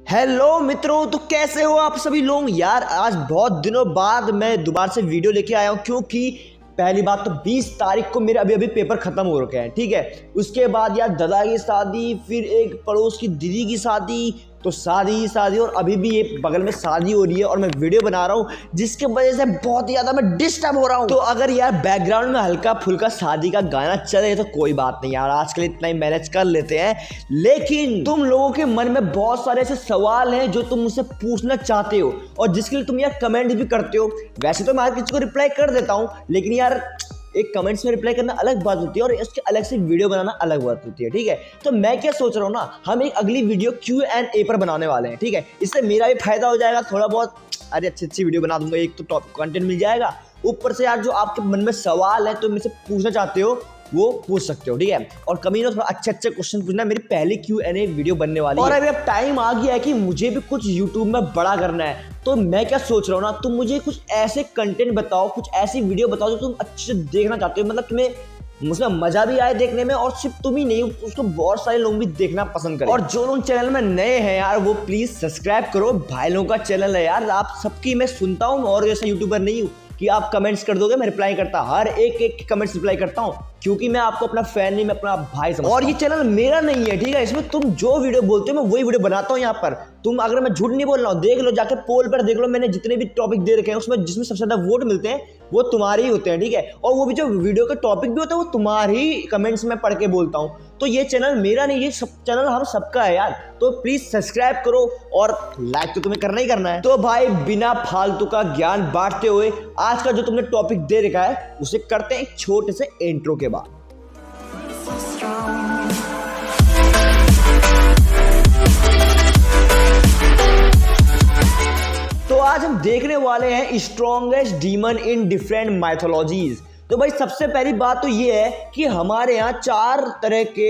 Hello मित्रों, तो कैसे हो आप सभी लोग। यार आज बहुत दिनों बाद मैं दोबारा से वीडियो लेके आया हूँ, क्योंकि पहली बात तो 20 तारीख को मेरे अभी पेपर खत्म हो रखे हैं। ठीक है, उसके बाद यार दादा की शादी, फिर एक पड़ोस की दीदी की शादी, तो शादी ही शादी, और अभी भी ये बगल में शादी हो रही है और मैं वीडियो बना रहा हूँ, जिसके वजह से बहुत ही ज़्यादा मैं डिस्टर्ब हो रहा हूँ। तो अगर यार बैकग्राउंड में हल्का फुल्का शादी का गाना चले तो कोई बात नहीं यार, आजकल इतना ही मैनेज कर लेते हैं। लेकिन तुम लोगों के मन में बहुत सारे ऐसे सवाल हैं जो तुम मुझसे पूछना चाहते हो और जिसके लिए तुम यार कमेंट भी करते हो। वैसे तो मैं हर किसी को रिप्लाई कर देता हूँ, लेकिन यार एक कमेंट्स में रिप्लाई करना अलग बात होती है और इसके अलग से वीडियो बनाना अलग बात होती है। ठीक है, तो मैं क्या सोच रहा हूँ ना, हम एक अगली वीडियो Q&A पर बनाने वाले हैं। ठीक है, इससे मेरा भी फायदा हो जाएगा थोड़ा बहुत। अरे अच्छी वीडियो बना दूंगा, एक तो टॉपिक कंटेंट मिल जाएगा, ऊपर से यार जो आपके मन में सवाल है तो मुझसे पूछना चाहते हो वो पूछ सकते हो। ठीक है, और कभी ना थोड़ा अच्छे क्वेश्चन पूछना। मेरी पहली Q&A वीडियो बनने वाली है और अभी अब टाइम आ गया है कि मुझे भी कुछ यूट्यूब में बड़ा करना है। तो मैं क्या सोच रहा हूँ ना, तुम मुझे कुछ ऐसे कंटेंट बताओ, कुछ ऐसी वीडियो बताओ जो तुम अच्छे से देखना चाहते हो, मतलब तुम्हें उसमें मजा भी आए देखने में, और सिर्फ तुम ही नहीं उसको बहुत सारे लोग भी देखना पसंद करें। और जो लोग चैनल में नए हैं यार, वो प्लीज सब्सक्राइब करो। भाई लोगों का चैनल है यार, आप सबकी मैं सुनता हूँ और जैसा यूट्यूबर नहीं हूँ कि आप कमेंट्स कर दोगे, मैं रिप्लाई करता, हर एक कमेंट्स रिप्लाई करता हूँ, क्योंकि मैं आपको अपना फैन नहीं, मैं अपना भाई समझता हूं। और ये चैनल मेरा नहीं है, ठीक है, इसमें तुम जो वीडियो बोलते हो मैं वही वीडियो बनाता हूँ यहाँ पर। तुम अगर मैं झूठ नहीं बोल रहा हूँ, देख लो जाके पोल पर देख लो, मैंने जितने भी टॉपिक दे रखे हैं उसमें जिसमें सबसे ज्यादा वोट मिलते हैं वो तुम्हारे ही होते हैं। ठीक है, और वो भी जो वीडियो का टॉपिक भी होता है वो तुम्हारे ही कमेंट्स में पढ़ के बोलता हूँ। तो ये चैनल मेरा नहीं, ये सब चैनल हम सबका है यार। तो प्लीज सब्सक्राइब करो और लाइक तो तुम्हें करना ही करना है। तो भाई बिना फालतू का ज्ञान बांटते हुए आज का जो तुमने टॉपिक दे रखा है उसे करते हैं एक छोटे से इंट्रो के बाद। तो आज हम देखने वाले हैं strongest demon in different mythologies. तो भाई सबसे पहली बात तो ये है कि हमारे यहाँ 4 तरह के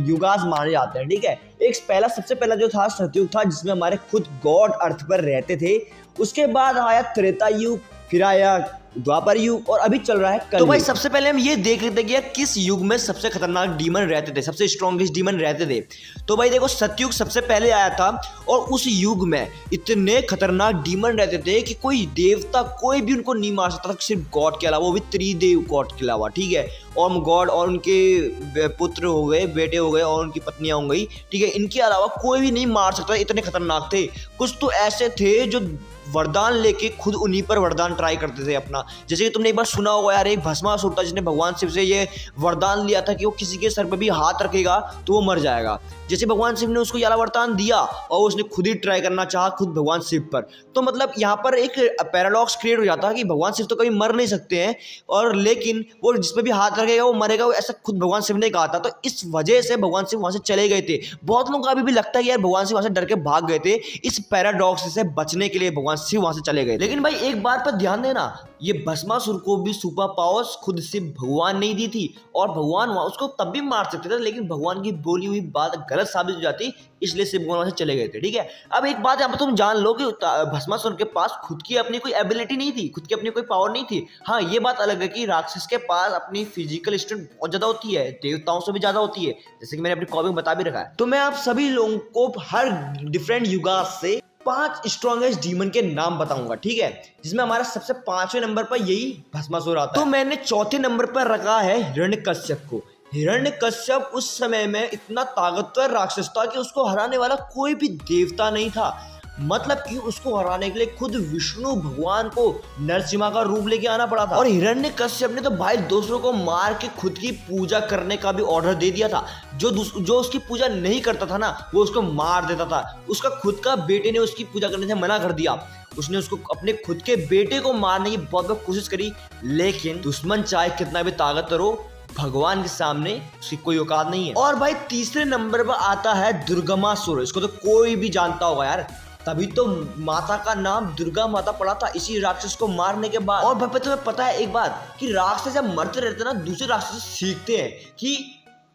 युगास माने जाते हैं। ठीक है, एक सबसे पहला जो था सतयुग था, जिसमें हमारे खुद गॉड अर्थ पर रहते थे। उसके बाद आया त्रेता युग, फिर आया द्वापर युग, और अभी चल रहा है कलयुग। तो भाई सबसे पहले हम ये देख लेते हैं कि किस युग में सबसे खतरनाक डीमन रहते थे, सबसे स्ट्रॉन्गेस्ट डीमन रहते थे। तो भाई देखो, सतयुग सबसे पहले आया था और उस युग में इतने खतरनाक डीमन रहते थे कि कोई देवता कोई भी उनको नहीं मार सकता था, सिर्फ गॉड के अलावा, वो भी त्रिदेव गॉड के अलावा। ठीक है, और गॉड और उनके पुत्र हो गए, बेटे हो गए, और उनकी पत्नियां हो गई। ठीक है, इनके अलावा कोई भी नहीं मार सकता, इतने खतरनाक थे। कुछ तो ऐसे थे जो वरदान लेके खुद उन्हीं पर वरदान ट्राई करते थे अपना। जैसे कि तुमने एक बार सुना होगा यार, एक भस्मासुर था जिसने भगवान शिव से ये वरदान लिया था कि वो किसी के सर पर भी हाथ रखेगा तो वो मर जाएगा। जैसे भगवान शिव ने उसको ये वरदान दिया और उसने खुद ही ट्राई करना चाहा, खुद भगवान शिव पर। तो मतलब यहाँ पर एक पैराडॉक्स क्रिएट हो जाता है कि भगवान शिव तो कभी मर नहीं सकते हैं, और लेकिन वो जिस पे भी हाथ रखेगा वो मरेगा, वो ऐसा खुद भगवान शिव ने कहा था। तो इस वजह से भगवान शिव वहां से चले गए थे। बहुत लोगों को अभी भी लगता है कि यार भगवान शिव वहां से डर के भाग गए थे। इस पैराडॉक्स से बचने के लिए भगवान शिव वहां से चले गए। लेकिन भाई एक बात पर ध्यान देना, ये भस्मासुर को भी सुपर पावर्स खुद से भगवान नहीं दी थी, और भगवान उसको तब भी मार सकते थे, लेकिन भगवान की बोली हुई बात गलत साबित हो जाती, इसलिए शिव भगवान वहां से चले गए थे। ठीक है, अब एक बात यहाँ पर तुम जान लो कि भस्मासुर के पास खुद की अपनी कोई एबिलिटी नहीं थी, खुद की अपनी कोई पावर नहीं थी। हाँ, ये बात अलग है कि राक्षस के पास अपनी फिजिकल स्ट्रेंथ बहुत ज्यादा होती है, देवताओं से भी ज्यादा होती है, जैसे कि मैंने अपनी कॉपी में बता भी रखा है। तो मैं आप सभी लोगों को हर डिफरेंट युगास से 5 स्ट्रॉन्गेस्ट डीमन के नाम बताऊंगा। ठीक है, जिसमें हमारा सबसे 5वें नंबर पर यही भस्मासुर आता है। तो मैंने 4थे नंबर पर रखा है हिरण्यकश्यप को। हिरण्यकश्यप उस समय में इतना ताकतवर राक्षस था कि उसको हराने वाला कोई भी देवता नहीं था। मतलब कि उसको हराने के लिए खुद विष्णु भगवान को नरसिम्हा का रूप लेके आना पड़ा था। और हिरण्यकश्यप ने तो भाई दूसरों को मार के खुद की पूजा करने का भी ऑर्डर दे दिया था। जो उसकी पूजा नहीं करता था ना, वो उसको मार देता था। उसका खुद का बेटे ने उसकी पूजा करने से मना कर दिया। उसने उसको अपने खुद के बेटे को मारने की बहुत कोशिश करी, लेकिन दुश्मन चाहे कितना भी ताकतवर हो, भगवान के सामने उसकी कोई औकात नहीं है। और भाई तीसरे नंबर पर आता है दुर्गमासुर। इसको तो कोई भी जानता होगा यार, तभी तो माता का नाम दुर्गा माता पड़ा था इसी राक्षस को मारने के बाद। और भाई तुम्हें पता है एक बात, कि राक्षस जब मरते रहते ना, दूसरे राक्षस सीखते हैं कि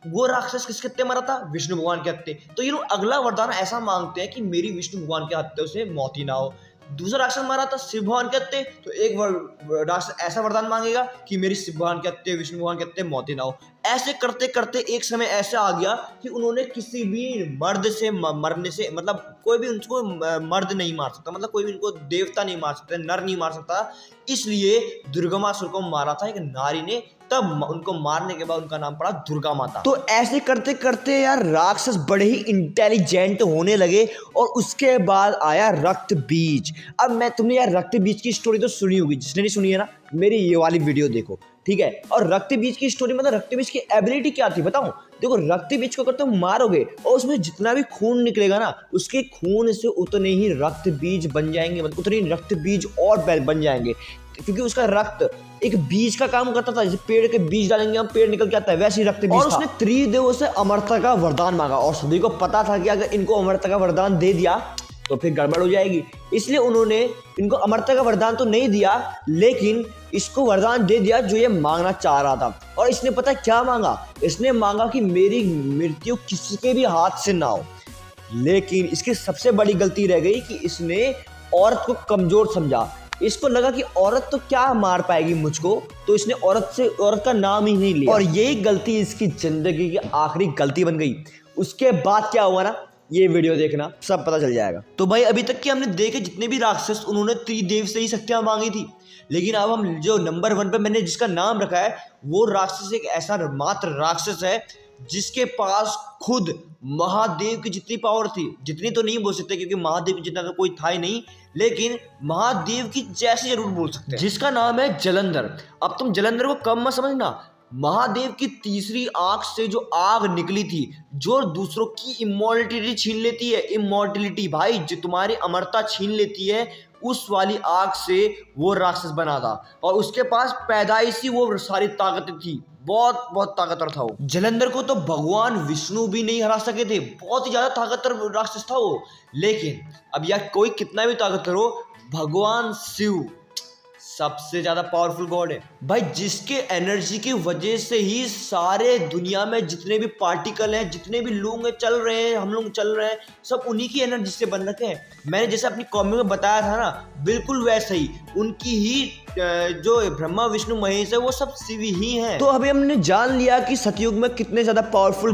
वो राक्षस किसके हत्या मरा था, विष्णु भगवान के हत्या। तो ये लोग अगला वरदान ऐसा मांगते हैं कि मेरी विष्णु भगवान के हत्या से मौत ही ना हो। दूसरा राक्षस मारा था शिव भगवान के हत्ते, तो एक राक्षस ऐसा वरदान मांगेगा कि मेरी शिव भगवान के हत्ते, विष्णु भगवान के हत्ते मौत ही ना हो। ऐसे करते करते एक समय ऐसा आ गया कि उन्होंने किसी भी मर्द से मरने से, मतलब कोई भी उनको मर्द नहीं मार सकता, मतलब कोई भी उनको देवता नहीं मार सकता, नर नहीं मार सकता, इसलिए दुर्गामासुर को मारा था एक नारी ने, तब उनको मारने के बाद उनका नाम पड़ा दुर्गा माता। तो ऐसे करते करते यार राक्षस बड़े ही इंटेलिजेंट होने लगे और उसके बाद आया रक्त बीज। अब तुमने यार रक्त बीज की स्टोरी तो सुनी होगी, जिसने नहीं सुनी है ना मेरी ये वाली वीडियो देखो, ठीक है। और रक्त बीज की स्टोरी मतलब रक्त बीज की एबिलिटी क्या थी बताऊं? देखो रक्त बीज को अगर तुम मारोगे और उसमें जितना भी खून निकलेगा ना, उसके खून से उतने ही रक्त बीज बन जाएंगे, मतलब उतने ही रक्त बीज और बन जाएंगे, क्योंकि उसका रक्त एक बीज का काम करता था। जैसे पेड़ के बीज डालेंगे हम, पेड़ निकल के आता है, वैसे ही रक्त बीज। और उसने त्रिदेवों से अमरता का वरदान मांगा, और सभी को पता था कि अगर इनको अमरता का वरदान दे दिया तो फिर गड़बड़ हो जाएगी, इसलिए उन्होंने इनको अमरता का वरदान तो नहीं दिया, लेकिन इसको वरदान दे दिया जो ये मांगना चाह रहा था। और इसने पता क्या मांगा? इसने मांगा कि मेरी मृत्यु किसी के भी हाथ से ना हो। लेकिन इसकी सबसे बड़ी गलती रह गई कि इसने औरत को कमजोर समझा। इसको लगा कि औरत तो क्या मार पाएगी मुझको, तो इसने औरत का नाम ही नहीं लिया, और यही गलती इसकी जिंदगी की आखिरी गलती बन गई। उसके बाद क्या हुआ ना, ये वीडियो देखना, सब पता चल जाएगा। तो भाई अभी तक कि हमने देखे जितने भी राक्षस, उन्होंने त्रिदेव से ही शक्तियां मांगी थी, लेकिन अब हम जो नंबर 1 पे मैंने जिसका नाम रखा है, वो राक्षस एक ऐसा मात्र राक्षस है जिसके पास खुद महादेव की जितनी पावर थी, जितनी तो नहीं बोल सकते क्योंकि महादेव की जितना तो कोई था ही नहीं, लेकिन महादेव की जैसे जरूर बोल सकते हैं, जिसका नाम है जलंधर। अब तुम जलंधर को कम मत समझना, महादेव की तीसरी आंख से जो आग निकली थी, जो दूसरों की इमोर्टलिटी छीन लेती है, इमोर्टलिटी भाई जो तुम्हारी अमरता छीन लेती है, उस वाली आग से वो राक्षस बना था, और उसके पास पैदाइशी वो सारी ताकतें थी, बहुत ताकतवर था वो। जलंधर को तो भगवान विष्णु भी नहीं हरा सके थे, बहुत ही ज्यादा ताकतवर राक्षस था वो। लेकिन अब यार कोई कितना भी ताकतवर हो, भगवान शिव सबसे ज्यादा पावरफुल गॉड है भाई, जिसके एनर्जी की वजह से ही सारे दुनिया में जितने भी पार्टिकल हैं, जितने भी लोग चल रहे हैं, हम लोग चल रहे हैं, सब उन्हीं की एनर्जी से बन रखे हैं। मैंने जैसे अपनी कॉमेडी में बताया था ना, बिल्कुल वैसे ही उनकी ही जो ब्रह्मा विष्णु महेश है वो सब शिव ही हैं। तो अभी हमने जान लिया कि सतयुग में कितने ज्यादा पावरफुल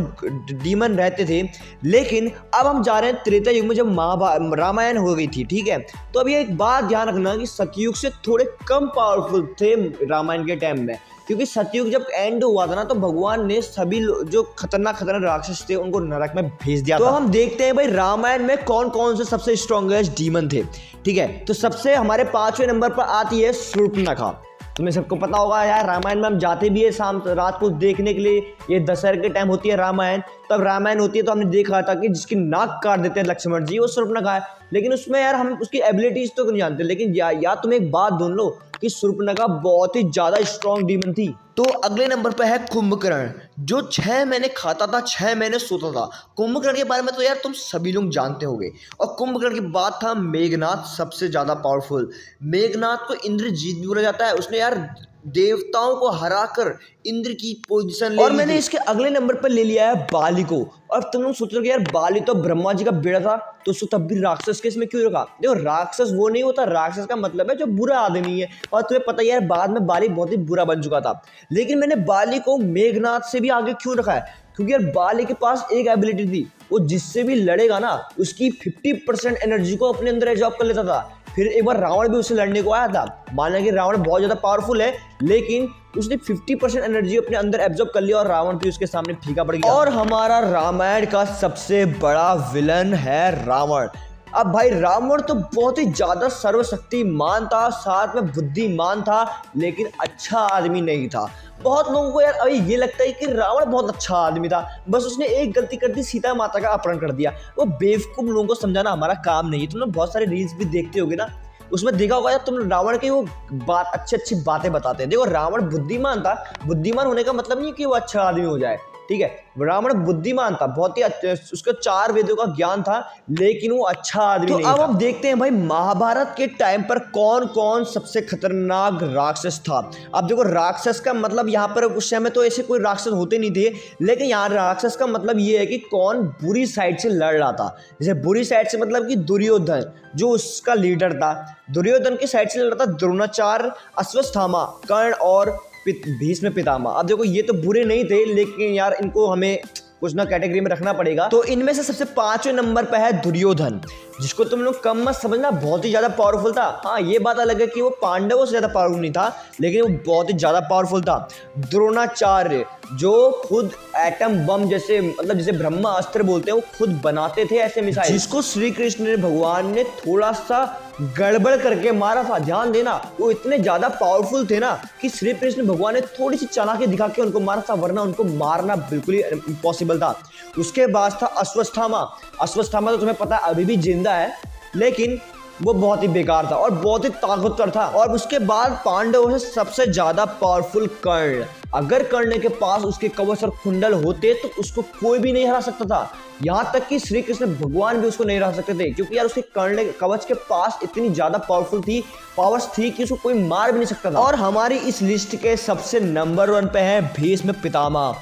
डीमन रहते थे, लेकिन अब हम जा रहे हैं त्रेता युग में, जब रामायण हो गई थी, ठीक है। तो अभी एक बात ध्यान रखना कि सतयुग से थोड़े कम पावरफुल थे रामायण के टाइम में, क्योंकि सतयुग जब एंड हुआ था ना, तो भगवान ने सभी जो खतरनाक राक्षस थे उनको नरक में भेज दिया। तो हम देखते हैं भाई रामायण में कौन कौन से सबसे स्ट्रॉन्गेस्ट डीमन थे, ठीक है। तो सबसे हमारे 5वें नंबर पर आती है शूर्पणखा। तुम्हें सबको पता होगा यार, रामायण में हम जाते भी है शाम रात को देखने के लिए, ये दशहरे के टाइम होती है रामायण, तब रामायण होती है, तो हमने देखा था कि जिसकी नाक काट देते हैं लक्ष्मण जी, वो शूर्पणखा है। लेकिन उसमें यार हम उसकी एबिलिटीज तो नहीं जानते, लेकिन या तुम एक बात ढूंढ लो कि शूर्पणखा बहुत ही ज्यादा स्ट्रॉन्ग डीमन थी। तो अगले नंबर पर है कुंभकर्ण, जो 6 महीने खाता था, 6 महीने सोता था। कुंभकर्ण के बारे में तो यार तुम सभी लोग जानते होंगे। और कुंभकर्ण की बात था मेघनाथ, सबसे ज्यादा पावरफुल। मेघनाथ को इंद्रजीत भी बोला जाता है, उसने यार देवताओं को हराकर इंद्र की पोजीशन ले ली। और मैंने इसके अगले नंबर पर ले लिया है बाली को। और तुम लोग सोच रहे हो यार बाली तो ब्रह्मा जी का बेटा था, तो उसको तब भी राक्षस के इसमें क्यों रखा? देखो राक्षस वो नहीं होता, राक्षस का मतलब है जो बुरा आदमी है, और तुम्हें पता है यार बाद में बाली बहुत ही बुरा बन चुका था। लेकिन मैंने बाली को मेघनाथ से भी आगे क्यों रखा है? क्योंकि यार बाली के पास एक एबिलिटी थी, वो जिससे भी लड़ेगा ना उसकी 50% एनर्जी को अपने अंदर एब्जॉर्ब कर लेता था। फिर एक बार रावण भी उससे लड़ने को आया था, माना कि रावण बहुत ज्यादा पावरफुल है, लेकिन उसने 50% एनर्जी अपने अंदर एब्जॉर्ब कर लिया और रावण भी उसके सामने फीका पड़ गया। और हमारा रामायण का सबसे बड़ा विलन है रावण। अब भाई रावण तो बहुत ही ज्यादा सर्वशक्तिमान था, साथ में बुद्धिमान था, लेकिन अच्छा आदमी नहीं था। बहुत लोगों को यार अभी ये लगता है कि रावण बहुत अच्छा आदमी था, बस उसने एक गलती कर दी, सीता माता का अपहरण कर दिया। वो बेवकूफ लोगों को समझाना हमारा काम नहीं है। तुम लोग बहुत सारे रील्स भी देखते होगे ना, उसमें देखा होगा यार तुम रावण की वो अच्छी बातें बताते हैं। देखो रावण बुद्धिमान था, बुद्धिमान होने का मतलब नहीं कि वो अच्छा आदमी हो जाए, ठीक है। रावण बुद्धिमान था, बहुत ही उसको 4 वेदों का ज्ञान था, लेकिन वो अच्छा आदमी नहीं था। अब हम देखते हैं भाई महाभारत के टाइम पर कौन कौन सबसे खतरनाक राक्षस था। अब देखो राक्षस का मतलब यहाँ पर उस समय तो ऐसे कोई राक्षस होते नहीं थे, लेकिन यहाँ राक्षस का मतलब ये है कि कौन बुरी साइड से लड़ रहा था। जैसे बुरी साइड से मतलब कि दुर्योधन जो उसका लीडर था, दुर्योधन की साइड से लड़ रहा था द्रोणाचार्य, अश्वत्थामा, कर्ण और भीष्म पितामह। अब देखो ये तो बुरे नहीं थे, लेकिन यार इनको हमें कुछ ना कैटेगरी में रखना पड़ेगा। तो इनमें से सबसे 5वें नंबर पे है दुर्योधन, जिसको तुम लोग कम मत समझना, बहुत ही ज्यादा पावरफुल था। हाँ ये बात अलग है कि वो पांडवों से ज्यादा पावरफुल नहीं था, लेकिन वो बहुत ही ज्यादा पावरफुल था। द्रोणाचार्य जो खुद एटम बम जैसे मतलब जिसे ब्रह्मास्त्र बोलते हैं वो खुद बनाते थे ऐसे मिसाइल, जिसको श्री कृष्ण भगवान ने थोड़ा सा गड़बड़ करके मारा था। ध्यान देना वो इतने ज्यादा पावरफुल थे ना कि श्री कृष्ण भगवान ने थोड़ी सी चालाकी दिखा के उनको मारा था, वरना उनको मारना बिल्कुल ही इम्पॉसिबल था। उसके बाद था अश्वत्थामा। अश्वत्थामा तो तुम्हें पता है अभी भी जिंदा है, लेकिन वो बहुत ही बेकार था और बहुत ही ताकतवर था। और उसके बाद पांडवों से सबसे ज्यादा पावरफुल कर्ण। अगर कर्ण के पास उसके कवच और कुंडल होते तो उसको कोई भी नहीं हरा सकता था, यहाँ तक कि श्री कृष्ण भगवान भी उसको नहीं हरा सकते थे, क्योंकि यार उसके कर्ण कवच के पास इतनी ज्यादा पावर्स थी कि उसको कोई मार भी नहीं सकता था। और हमारी इस लिस्ट के सबसे नंबर 1 पे है भीष्म पितामह।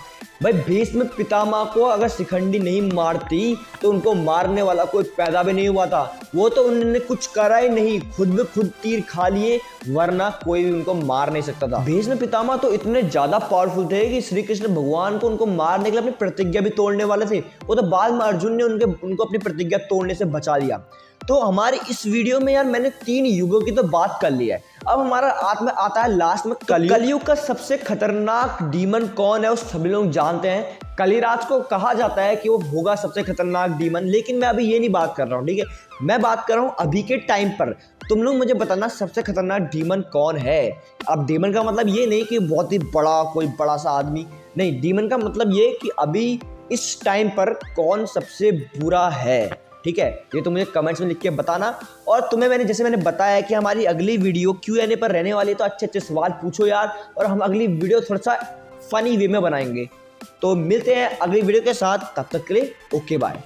भाई भीष्म पितामह को अगर शिखंडी नहीं मारती तो उनको मारने वाला कोई पैदा भी नहीं हुआ था। वो तो उन्होंने कुछ करा ही नहीं, खुद तीर खा लिए, वरना कोई भी उनको मार नहीं सकता था। भीष्म पितामह तो इतने ज्यादा पावरफुल थे कि श्री कृष्ण भगवान को उनको मारने के लिए अपनी प्रतिज्ञा भी तोड़ने वाले थे। वो तो बाद में अर्जुन ने उनको अपनी प्रतिज्ञा तोड़ने से बचा लिया। तो हमारी इस वीडियो में यार मैंने 3 युगों की तो बात कर ली है। अब हमारा हाथ में आता है लास्ट में कलयुग का सबसे खतरनाक डीमन कौन है, वो सभी लोग जानते हैं। कलिराज को कहा जाता है कि वो होगा सबसे खतरनाक डीमन, लेकिन मैं अभी ये नहीं बात कर रहा हूँ, ठीक है। मैं बात कर रहा हूँ अभी के टाइम पर। तुम लोग मुझे बताना सबसे खतरनाक डीमन कौन है। अब डीमन का मतलब ये नहीं कि बहुत ही बड़ा कोई बड़ा सा आदमी, नहीं, डीमन का मतलब ये कि अभी इस टाइम पर कौन सबसे बुरा है, ठीक है। ये तो मुझे कमेंट्स में लिख के बताना। और तुम्हें मैंने बताया कि हमारी अगली वीडियो Q&A पर रहने वाली है, तो अच्छे सवाल पूछो यार, और हम अगली वीडियो थोड़ा सा फनी वे में बनाएंगे। तो मिलते हैं अगली वीडियो के साथ, तब तक के लिए ओके बाय।